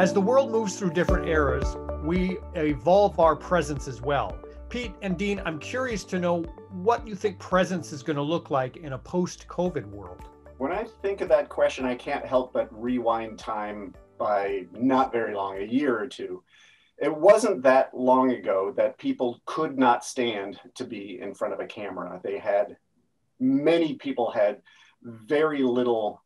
As the world moves through different eras, we evolve our presence as well. Pete and Dean, I'm curious to know what you think presence is going to look like in a post-COVID world. When I think of that question, I can't help but rewind time by not very long, a year or two. It wasn't that long ago that people could not stand to be in front of a camera. Many people had very little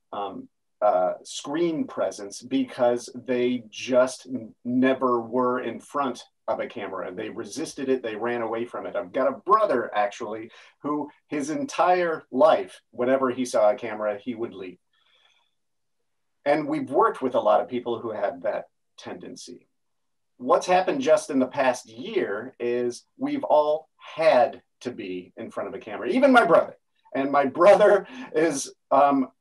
screen presence because they just never were in front of a camera. They resisted it, they ran away from it. I've got a brother actually who his entire life, whenever he saw a camera, he would leave. And we've worked with a lot of people who had that tendency. What's happened just in the past year is we've all had to be in front of a camera, even my brother. And my brother is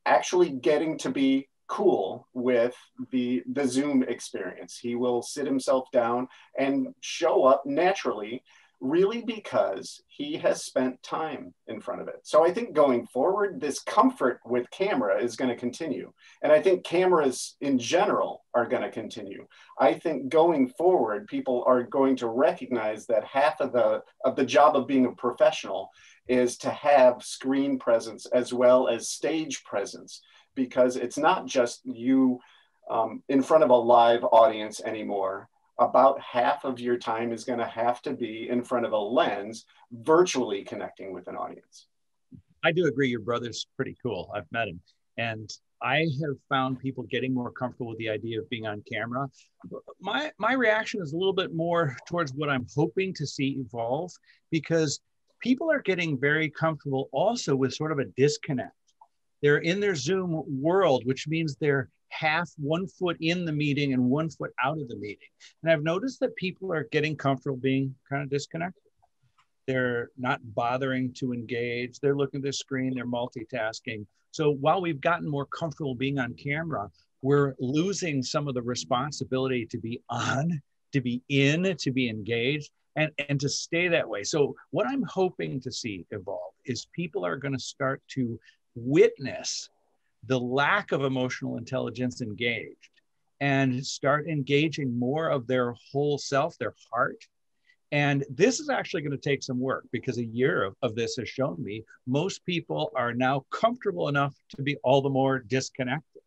actually getting to be cool with the Zoom experience. He will sit himself down and show up naturally, really because he has spent time in front of it. So I think going forward, this comfort with camera is going to continue. And I think cameras in general are going to continue. I think going forward, people are going to recognize that half of the job of being a professional is to have screen presence as well as stage presence, because it's not just you in front of a live audience anymore. About half of your time is going to have to be in front of a lens, virtually connecting with an audience. I do agree. Your brother's pretty cool. I've met him. And I have found people getting more comfortable with the idea of being on camera. My reaction is a little bit more towards what I'm hoping to see evolve, because people are getting very comfortable also with sort of a disconnect. They're in their Zoom world, which means they're half 1 foot in the meeting and 1 foot out of the meeting. And I've noticed that people are getting comfortable being kind of disconnected. They're not bothering to engage. They're looking at the screen, they're multitasking. So while we've gotten more comfortable being on camera, we're losing some of the responsibility to be on, to be in, to be engaged, and to stay that way. So what I'm hoping to see evolve is people are going to start to witness the lack of emotional intelligence engaged and start engaging more of their whole self, their heart. And this is actually going to take some work, because a year of this has shown me most people are now comfortable enough to be all the more disconnected.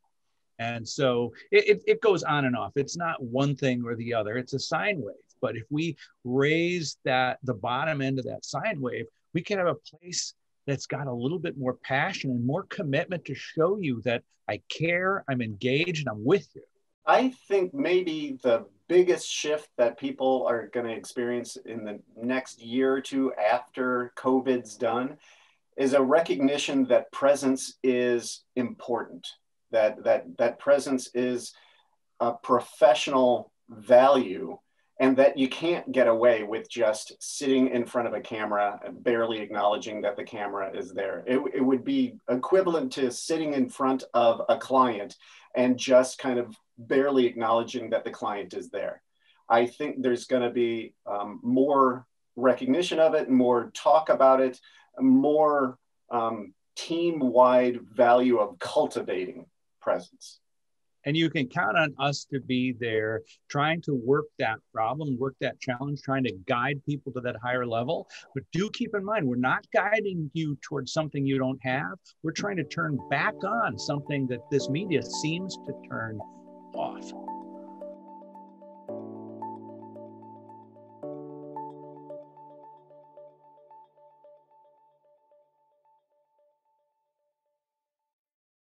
And so it goes on and off. It's not one thing or the other. It's a sine wave. But if we raise the bottom end of that sine wave, we can have a place that's got a little bit more passion and more commitment to show you that I care, I'm engaged, and I'm with you. I think maybe the biggest shift that people are going to experience in the next year or two after COVID's done is a recognition that presence is important, that presence is a professional value, and that you can't get away with just sitting in front of a camera and barely acknowledging that the camera is there. It would be equivalent to sitting in front of a client and just kind of barely acknowledging that the client is there. I think there's going to be more recognition of it, more talk about it, more team-wide value of cultivating presence. And you can count on us to be there trying to work that problem, work that challenge, trying to guide people to that higher level. But do keep in mind, we're not guiding you towards something you don't have. We're trying to turn back on something that this media seems to turn off.